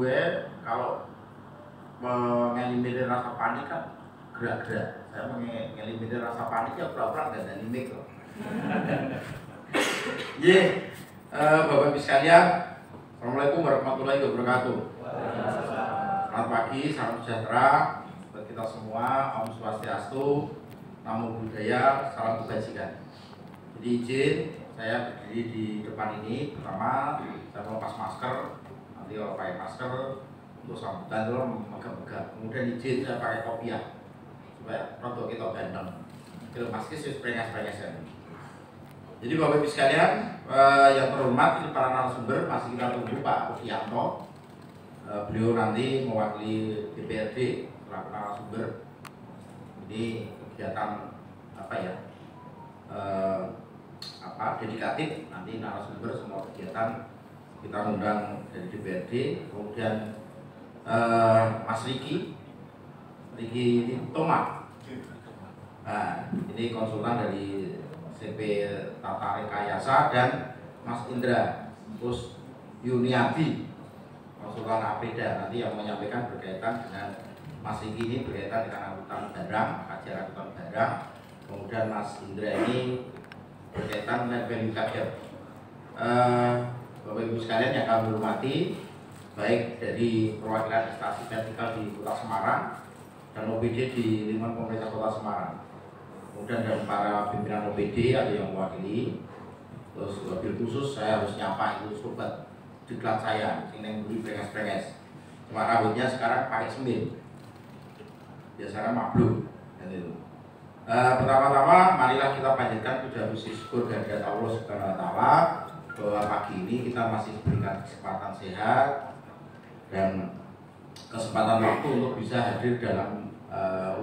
gue kalau mengeliminir rasa panik kan gerak-gerak. Saya mengeliminir rasa panik ya pura-pura nggak ada mimik loh. Bapak Ibu sekalian, Assalamualaikum warahmatullahi wabarakatuh. Selamat pagi, salam sejahtera buat kita semua. Om Swastiastu, Namo Buddhaya, salam kebajikan. Jadi izin saya berdiri di depan ini. Pertama, saya melepas masker. Nanti kalau pakai masker untuk sambutan itu megah-megah. Kemudian izin saya pakai kopiah supaya produk kita ganteng. Kalau masker sih sprengnya-sprengnya. Jadi Bapak Ibu sekalian, yang terhormat ini para narasumber, masih kita tunggu Pak Rudianto. Beliau nanti mewakili DPRD selaku narasumber. Ini kegiatan dedikatif, nanti narasumber semua kegiatan kita undang dari DPRD. Kemudian Mas Riki Toma, ini konsultan dari CP Tata Rekayasa, dan Mas Indra Kus Yuniadi, konsultan APEDA, nanti yang menyampaikan berkaitan dengan Mas Riki ini berkaitan dengan angkutan barang, kajian angkutan barang. Kemudian Mas Indra ini berkaitan dengan value capture. Bapak Ibu sekalian yang kami hormati, baik dari perwakilan instansi vertikal di Kota Semarang dan OPD di lingkungan pemerintah Kota Semarang. Kemudian dari para pimpinan OPD ada yang mewakili. Terus wabil khusus saya harus nyapa itu sobat diklat saya, sini beli prenges-prenges. Cuma rambutnya sekarang pakai sembil, biasanya mabluk dan itu. Pertama-tama marilah kita panjatkan puja puji syukur kehadirat Allah Subhanahu wa taala bahwa pagi ini kita masih diberikan kesempatan sehat dan kesempatan waktu untuk bisa hadir dalam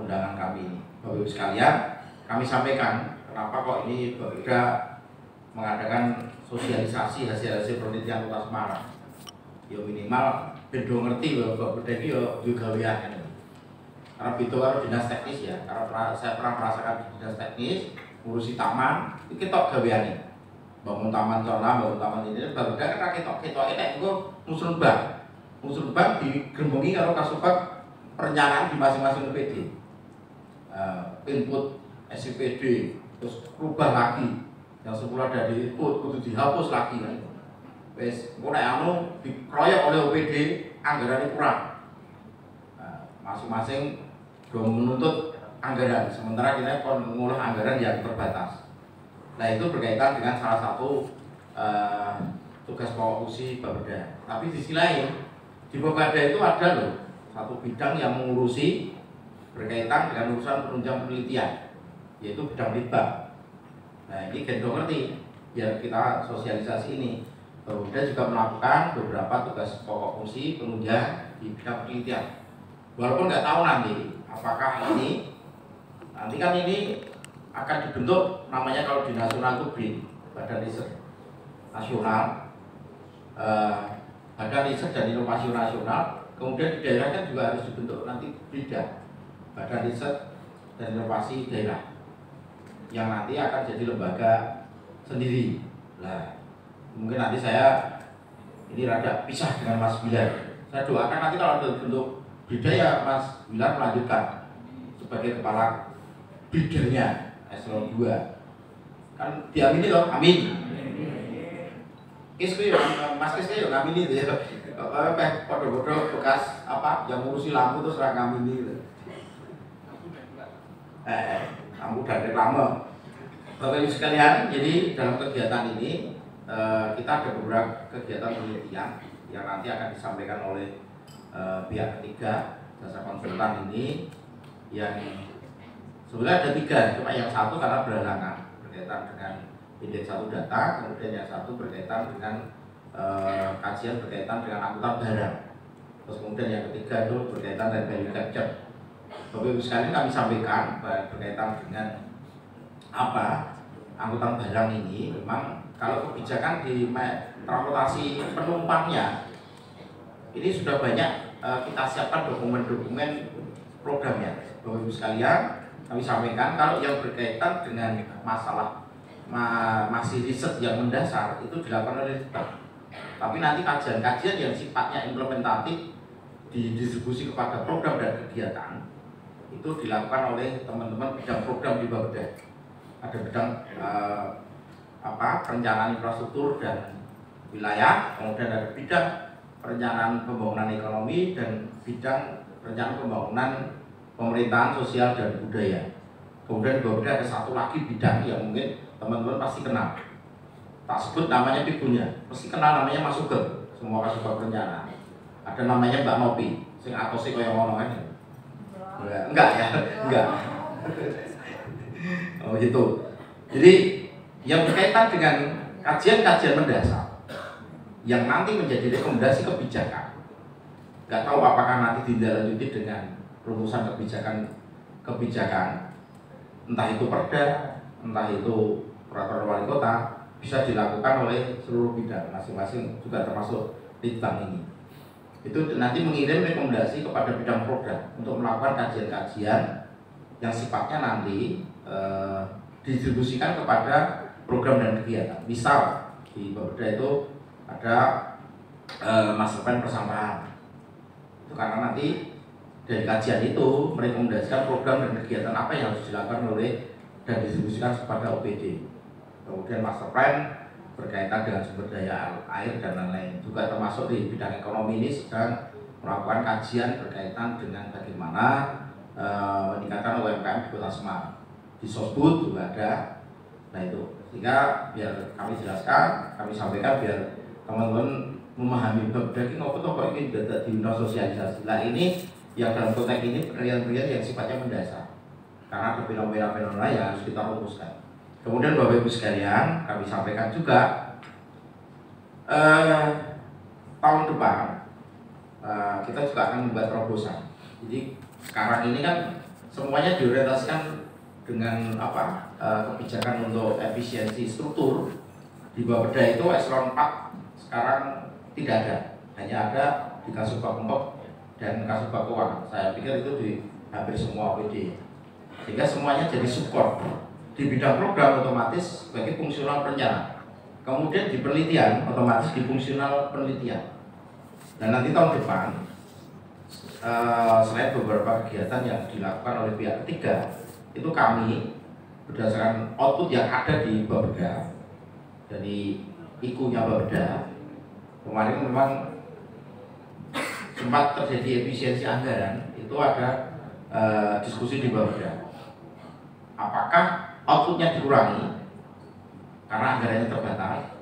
undangan kami ini. Bapak Ibu sekalian, kami sampaikan kenapa kok ini Bapeda mengadakan sosialisasi hasil-hasil penelitian Kota Semarang. Ya minimal bedo ngerti bahwa Bapeda ini juga gawean. Karena itu kalau dinas teknis ya, karena saya pernah merasakan di dinas teknis ngurusi taman, itu kita gawean. Bangun taman zona, bangun taman ini, Bapeda kan kita enak itu musul bank digembengi kalau kasubag perencanaan di masing-masing OPD. Input SIPD, terus rubah lagi yang semula dari input kudu dihapus lagi kan. Wes mulai dikeroyok oleh OPD, anggarannya kurang. Masing-masing dong menuntut anggaran, sementara kita mengolah anggaran yang terbatas. Nah itu berkaitan dengan salah satu tugas pokok fungsi Bapeda. Tapi di sisi lain di Bapeda itu ada loh satu bidang yang mengurusi berkaitan dengan urusan penunjang penelitian, yaitu bidang litbang. Nah ini gendong ngerti, biar kita sosialisasi ini. Bapeda juga melakukan beberapa tugas pokok fungsi penunjang di bidang penelitian. Walaupun nggak tahu nanti apakah ini nanti kan ini akan dibentuk namanya kalau di nasional itu BRIN, Badan Riset Nasional, Badan Riset dan Inovasi Nasional. Kemudian di daerah kan juga harus dibentuk nanti BRIDA, Badan Riset dan Inovasi Daerah, yang nanti akan jadi lembaga sendiri. Nah, mungkin nanti saya ini rada pisah dengan Mas Bilar. Saya doakan nanti kalau ada bentuk BRIDA ya Mas Bilar melanjutkan sebagai kepala bidernya eselon 2. Kan diamini loh, amin. Kisku ya, Mas Kisku ya ngamini itu ya. Podo-podo bekas apa yang ngurusi lampu terus serang ngamini gitu. Lampu dan reklame. Bapak Ibu sekalian, jadi dalam kegiatan ini kita ada beberapa kegiatan penelitian yang nanti akan disampaikan oleh pihak ketiga jasa konsultan ini, yang sebenarnya ada 3, cuma yang satu karena berhalangan berkaitan dengan indeks 1 data, kemudian yang satu berkaitan dengan kajian berkaitan dengan angkutan barang, terus kemudian yang ketiga itu berkaitan dengan value capture. Bapak Ibu sekalian, kami sampaikan berkaitan dengan apa angkutan barang ini, memang kalau kebijakan di transportasi penumpangnya ini sudah banyak kita siapkan dokumen-dokumen programnya. Bapak Ibu sekalian, kami sampaikan kalau yang berkaitan dengan masalah masih riset yang mendasar itu dilakukan oleh Litbang. Tapi nanti kajian-kajian yang sifatnya implementatif didistribusi kepada program dan kegiatan itu dilakukan oleh teman-teman bidang program di Bapeda. Ada bidang perencanaan infrastruktur dan wilayah, kemudian ada bidang perencanaan pembangunan ekonomi dan bidang perencanaan pembangunan pemerintahan sosial dan budaya. Kemudian di Bapeda ada satu lagi bidang yang mungkin teman-teman pasti kenal. Tak sebut namanya figurnya, mesti kenal namanya Mas Sugeng. Semua Kasubag perencanaan. Ada namanya Mbak Nopi, sing atose koyo ngono kan. Enggak ya, enggak. Oh gitu. Jadi yang berkaitan dengan kajian-kajian mendasar yang nanti menjadi rekomendasi kebijakan. Enggak tahu apakah nanti ditindaklanjuti dengan rumusan kebijakan, entah itu perda, entah itu peraturan wali kota, bisa dilakukan oleh seluruh bidang masing-masing, juga termasuk Litbang ini. Itu nanti mengirim rekomendasi kepada bidang program untuk melakukan kajian-kajian yang sifatnya nanti didistribusikan kepada program dan kegiatan. Misal di Bapeda itu ada master plan persampahan. Itu karena nanti dari kajian itu merekomendasikan program dan kegiatan apa yang harus dilakukan oleh dan didistribusikan kepada OPD. Kemudian master plan berkaitan dengan sumber daya air dan lain-lain. Juga termasuk di bidang ekonomi ini sedang melakukan kajian berkaitan dengan bagaimana meningkatkan UMKM di Kota Semarang. Di Sosbud juga ada. Nah itu, sehingga biar kami jelaskan, kami sampaikan biar teman-teman memahami Bapeda ini ngopo kok ini data di sosialisasi. Nah ini yang dalam konteks ini penelitian-penelitian yang sifatnya mendasar. Karena ada fenomena-fenomena yang harus kita rumuskan. Kemudian Bapak Ibu sekalian, kami sampaikan juga tahun depan kita juga akan membuat terobosan. Jadi sekarang ini kan semuanya diorientasikan dengan kebijakan untuk efisiensi struktur. Di Bapeda itu eselon 4 sekarang tidak ada, hanya ada di Kasubag dan Kasubag Keuangan. Saya pikir itu di hampir semua OPD. Sehingga semuanya jadi support. Di bidang program otomatis sebagai fungsional perencanaan. Kemudian di penelitian otomatis di fungsional penelitian. Dan nanti tahun depan selain beberapa kegiatan yang dilakukan oleh pihak ketiga, itu kami berdasarkan output yang ada di Bapeda dari IKU-nya Bapeda, kemarin memang sempat terjadi efisiensi anggaran. Itu ada diskusi di Bapeda. Apakah outputnya dikurangi karena anggarannya terbatas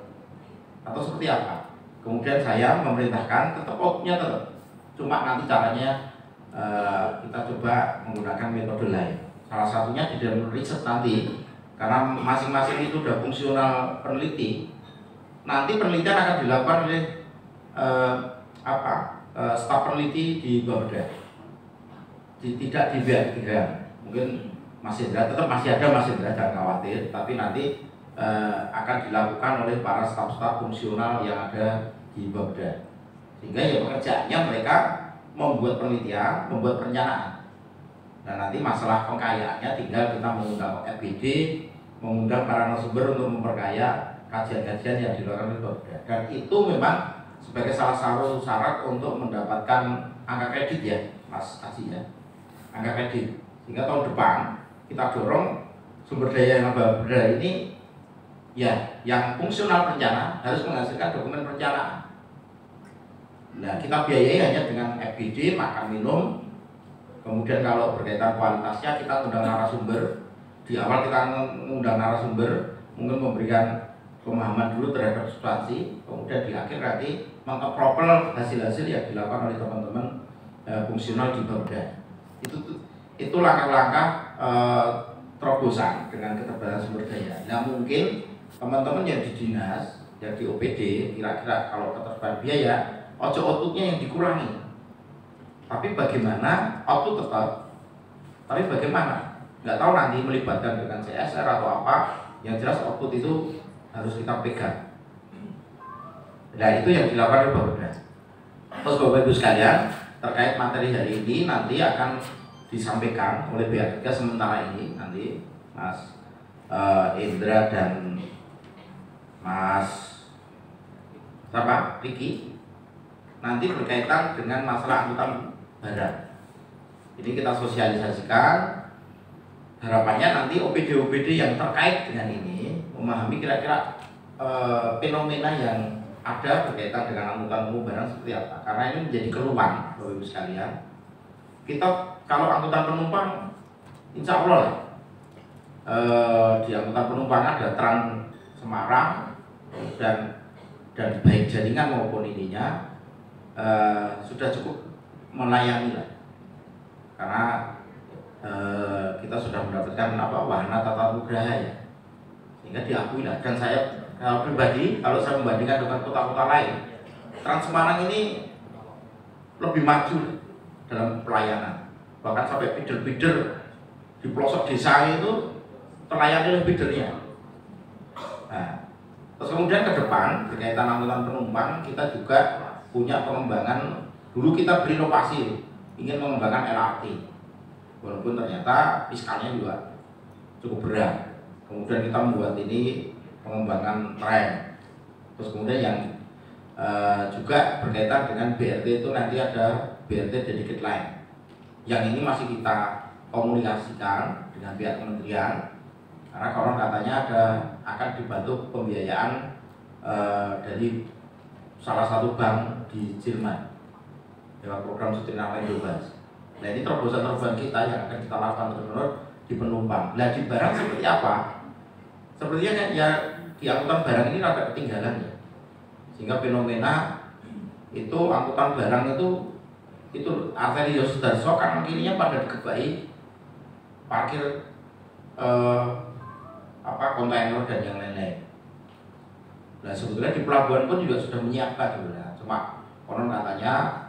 atau seperti apa? Kemudian saya memerintahkan tetap outputnya tetap, cuma nanti caranya kita coba menggunakan metode lain. Salah satunya di dalam riset nanti, karena masing-masing itu sudah fungsional peneliti. Nanti penelitian akan dilakukan oleh staf peneliti di Bapeda, tidak di BIA 3. Mungkin Mas Indra, tetap masih ada Mas Indra, jangan khawatir. Tapi nanti akan dilakukan oleh para staf-staf fungsional yang ada di Bapeda. Sehingga ya pekerjaannya mereka membuat penelitian, membuat perencanaan. Dan nanti masalah pengkayaannya tinggal kita mengundang FBD, mengundang para narasumber untuk memperkaya kajian-kajian yang dilakukan oleh Bapeda. Dan itu memang sebagai salah satu syarat untuk mendapatkan angka kredit ya, Mas Aji ya, angka kredit. Sehingga tahun depan kita dorong sumber daya yang Bapeda ini ya yang fungsional perencanaan harus menghasilkan dokumen perencanaan. Nah kita biayai hanya dengan FGD, makan minum. Kemudian kalau berkaitan kualitasnya kita undang narasumber. Di awal kita mengundang narasumber, mungkin memberikan pemahaman dulu terhadap substansi. Kemudian di akhir nanti mengapropel hasil-hasil yang dilakukan oleh teman-teman fungsional di Bapeda. Itu langkah-langkah terobosan dengan keterbatasan sumber daya. Nah mungkin teman-teman yang di dinas, yang di OPD, kira-kira kalau keterbatasan biaya, outputnya yang dikurangi. Tapi bagaimana output tetap? Tapi bagaimana? Nggak tahu nanti melibatkan dengan CSR atau apa. Yang jelas output itu harus kita pegang. Nah itu yang dilakukan oleh Bapeda. Terus Bapak Ibu sekalian, terkait materi hari ini nanti akan disampaikan oleh pihak ketiga sementara ini nanti Mas Indra dan Mas sama Riki nanti berkaitan dengan masalah angkutan barang. Ini kita sosialisasikan, harapannya nanti OPD-OPD yang terkait dengan ini memahami kira-kira fenomena yang ada berkaitan dengan angkutan umum barang seperti apa. Karena ini menjadi keluhan Bapak Ibu sekalian. Kita kalau angkutan penumpang, insya Allah di angkutan penumpang ada Trans Semarang dan baik jaringan maupun ininya sudah cukup melayani lah. Karena kita sudah mendapatkan wahana tata nugraha ya, sehingga diakui lah. Dan saya pribadi kalau saya membandingkan dengan kota-kota lain, Trans Semarang ini lebih maju dalam pelayanan. Bahkan sampai feeder-feeder di pelosok desa itu terlayani oleh feedernya. Nah, terus kemudian ke depan berkaitan angkutan penumpang, kita juga punya pengembangan. Dulu kita berinovasi ingin mengembangkan LRT, walaupun ternyata fiskalnya juga cukup berat. Kemudian kita membuat ini pengembangan tram. Terus kemudian yang juga berkaitan dengan BRT itu nanti ada BRT dedicated line. Yang ini masih kita komunikasikan dengan pihak kementerian, karena konon katanya akan dibantu pembiayaan dari salah satu bank di Jerman lewat program Sustainable Bebas. Nah ini terobosan-terobosan kita yang akan kita lakukan terus di penumpang. Nah di barang seperti apa? Sepertinya ya di angkutan barang ini agak ketinggalan ya. Sehingga fenomena itu angkutan barang itu arteri Yosudarso kanan kirinya pada dikebai parkir kontainer dan yang lain-lain. Nah sebetulnya di pelabuhan pun juga sudah menyiapkan sebenarnya. Cuma konon katanya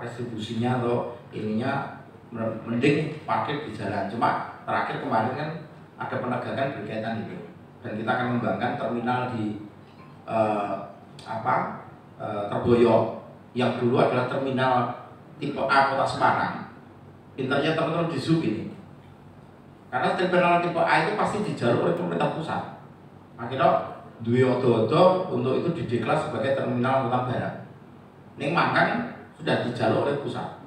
distribusinya atau ininya mending parkir di jalan. Cuma terakhir kemarin kan ada penegakan berkaitan itu. Dan kita akan mengembangkan terminal di Terboyo yang dulu adalah terminal tipe A Kota Semarang. Pintarnya teman-teman di Zoom ini. Karena terminal tipe A itu pasti dijalur oleh pemerintah pusat. Akhirnya duwe odo-odo untuk itu dideklar sebagai terminal angkutan barang. Ning Mangkang sudah dijalur oleh pusat.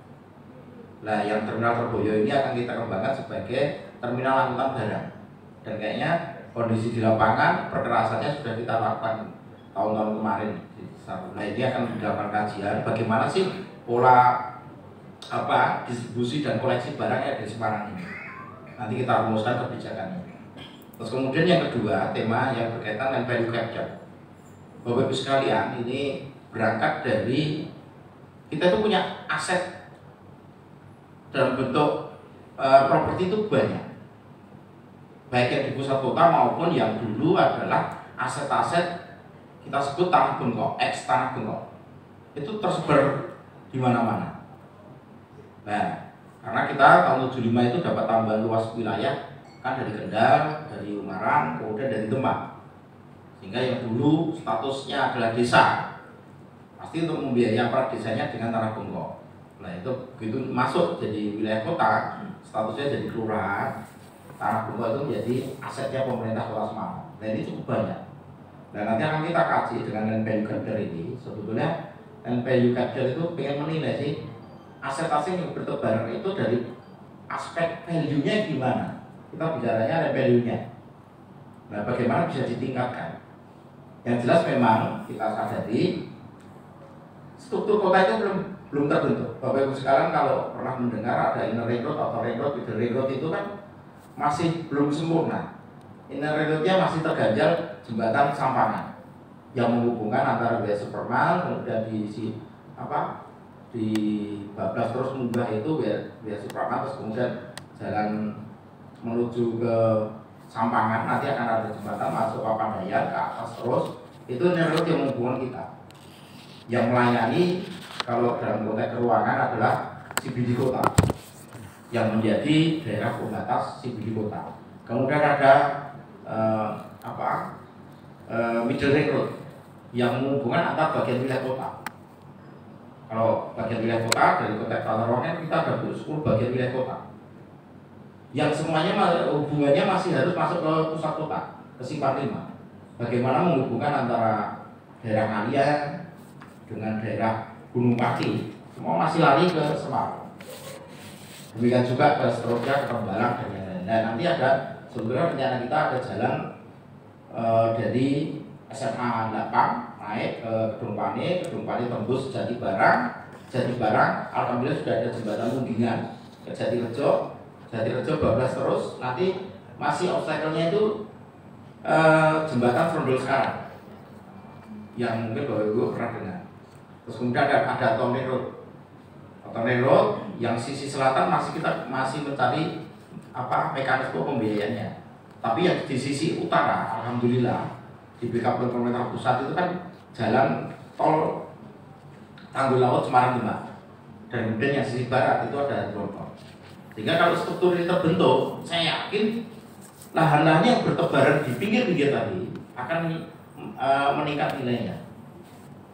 Nah, yang terminal Terboyo ini akan kita kembangkan sebagai terminal angkutan barang. Dan kayaknya kondisi di lapangan perkerasannya sudah kita lakukan tahun-tahun kemarin. Nah, ini akan dilakukan kajian bagaimana sih pola distribusi dan koleksi barangnya di Semarang ini. Nanti kita rumuskan kebijakannya. Terus kemudian yang kedua, tema yang berkaitan dengan value capture. Bapak Ibu sekalian, ini berangkat dari kita itu punya aset dalam bentuk properti itu banyak, baik yang di pusat kota maupun yang dulu adalah aset-aset kita sebut tanah bengkok, ex tanah bengkok, itu tersebar di mana-mana. Nah, karena kita tahun 75 itu dapat tambahan luas wilayah kan dari Kendal, dari Ungaran, kemudian dari Demak, sehingga yang dulu statusnya adalah desa pasti untuk membiayai aparat desanya dengan tanah bengkok. Nah itu begitu masuk jadi wilayah kota, statusnya jadi kelurahan, tanah bengkok itu menjadi asetnya pemerintah Kota Semarang. Nah ini cukup banyak. Dan nanti akan kita kaji dengan land value capture ini. Sebetulnya land value capture itu pengen menilai sih aset-aset yang bertebaran itu dari aspek value-nya gimana. Kita bicaranya land value-nya. Nah bagaimana bisa ditingkatkan. Yang jelas memang kita sadari struktur kota itu belum terbentuk. Bapak Ibu sekalian kalau pernah mendengar ada inner ring road atau ring road, middle ring road itu kan masih belum sempurna. Inner ring roadnya masih terganjal jembatan Sampangan yang menghubungkan antara wilayah Superman kemudian di Bablas terus munggah itu wilayah Superman, terus kemudian jalan menuju ke Sampangan, nanti akan ada jembatan masuk Papandayan ke atas terus. Itu inner road yang menghubungkan kita. Yang melayani kalau dalam konteks keuangan adalah CBD kota yang menjadi daerah pembatas CBD kota. Kemudian ada middle ring road yang menghubungkan antar bagian wilayah kota. Kalau bagian wilayah kota dari konteks tata ruangnya kita ada 10 bagian wilayah kota yang semuanya hubungannya masih harus masuk ke pusat kota, ke Simpang 5. Bagaimana menghubungkan antara daerah Ngalian, dengan daerah Gunung Pati, semua masih lari ke Semarang. Demikian juga ke seterusnya ke Tembalang dan lain-lain. Dan nanti ada sebenarnya rencana kita ada jalan dari SMA 8 naik ke Gedung Pani tembus Jati Barang, alhamdulillah sudah ada jembatan Mundingan ke Jatirejo bablas terus, nanti masih obstacle-nya itu jembatan Frondol sekarang yang mungkin Bapak Ibu pernah dengar. Terus kemudian ada Tone Road yang sisi selatan kita masih mencari mekanisme pembiayaannya. Tapi yang di sisi utara, alhamdulillah di backup pemerintah pusat itu kan jalan tol Tanggul Laut Semarang Demak, dan kemudian yang sisi barat itu ada tol. Sehingga kalau struktur ini terbentuk, saya yakin lahan-lahan yang bertebaran di pinggir-pinggir tadi akan meningkat nilainya.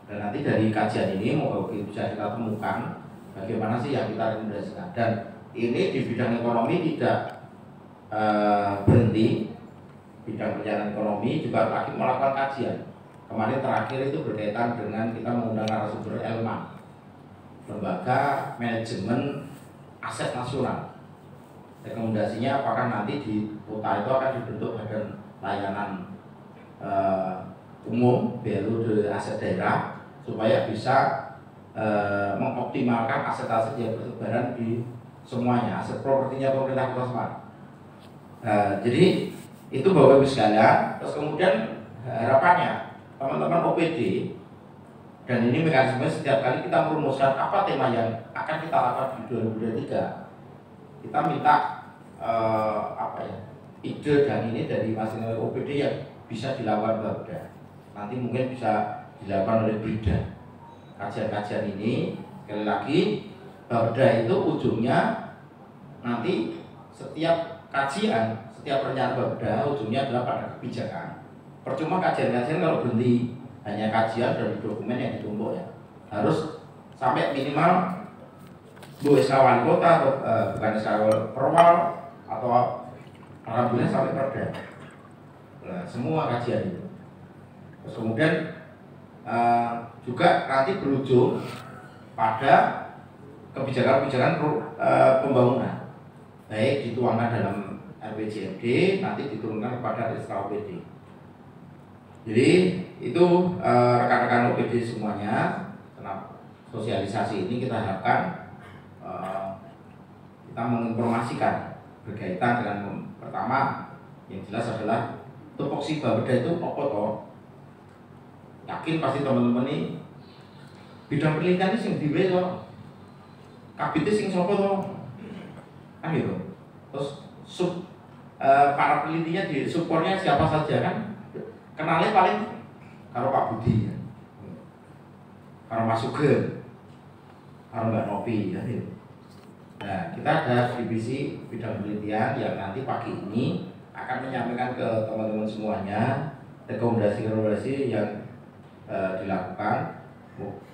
Dan nanti dari kajian ini moga bisa kita temukan bagaimana sih yang kita rekomendasikan. Dan ini di bidang ekonomi tidak berhenti. Bidang perencanaan ekonomi juga lagi melakukan kajian. Kemarin terakhir itu berkaitan dengan kita mengundang narasumber Elma, Lembaga Manajemen Aset Nasional. Rekomendasinya apakah nanti di kota itu akan dibentuk badan layanan umum BLU de aset daerah supaya bisa mengoptimalkan aset-aset yang bertebaran di semuanya, aset propertinya pemerintah Kota Semarang. Jadi itu Bapak Ibu sekalian. Terus kemudian harapannya teman-teman OPD, dan ini mekanisme setiap kali kita merumuskan apa tema yang akan kita lakukan di 2023, kita minta ide dan ini dari masing-masing OPD yang bisa dilakukan Bapeda. Nanti mungkin bisa dilakukan oleh Brida. Kajian-kajian ini sekali lagi Bapeda itu ujungnya nanti setiap kajian, setiap rencana Bapeda ujungnya adalah pada kebijakan. Percuma kajian-kajian kalau berhenti hanya kajian dari dokumen yang ditumpuk ya, harus sampai minimal Bu SK Wali Kota atau bukan SK Perwal atau alhamdulillah sampai Perda. Nah, semua kajian itu. Terus kemudian juga nanti berujung pada kebijakan-kebijakan pembangunan, baik dituangkan dalam RPJMD, nanti diturunkan kepada SKOPD. Jadi itu rekan-rekan OPD semuanya, kenapa sosialisasi ini kita harapkan kita menginformasikan berkaitan dengan pertama yang jelas adalah tupoksi Bapeda itu apa toh? Yakin pasti teman-teman ini bidang penelitian ini sing diwe toh, kabite sing sapa toh, kan gitu. Terus para penelitinya di supportnya siapa saja kan? Kenalnya paling karo Pak Budi, ya. Karo Mas Sugeng, karo Mbak Nopi, ya gitu. Nah, kita ada divisi bidang penelitian yang nanti pagi ini akan menyampaikan ke teman-teman semuanya rekomendasi-rekomendasi yang dilakukan.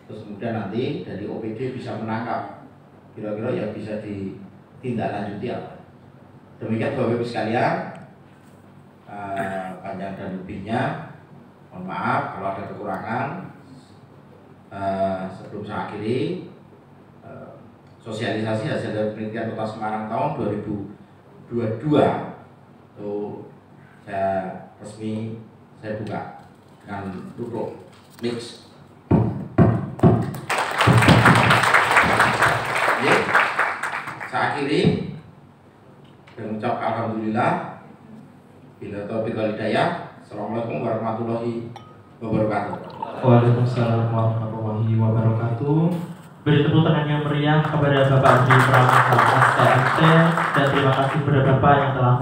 Terus kemudian nanti dari OPD bisa menangkap kira-kira yang bisa ditindaklanjuti apa. Demikian Bapak Ibu sekalian, panjang dan lebihnya mohon maaf kalau ada kekurangan. Sebelum saya akhiri, sosialisasi hasil dari penelitian Kota Semarang tahun 2022 itu saya buka dengan tutup mix. Oke, saya akhiri dan ucap alhamdulillah. Bila taufiq wal hidayah. Assalamualaikum warahmatullahi wabarakatuh. Waalaikumsalam warahmatullahi wabarakatuh. Beri tepuk tangan yang meriah kepada Bapak Adi Pramana STMT, dan terima kasih kepada Bapak yang telah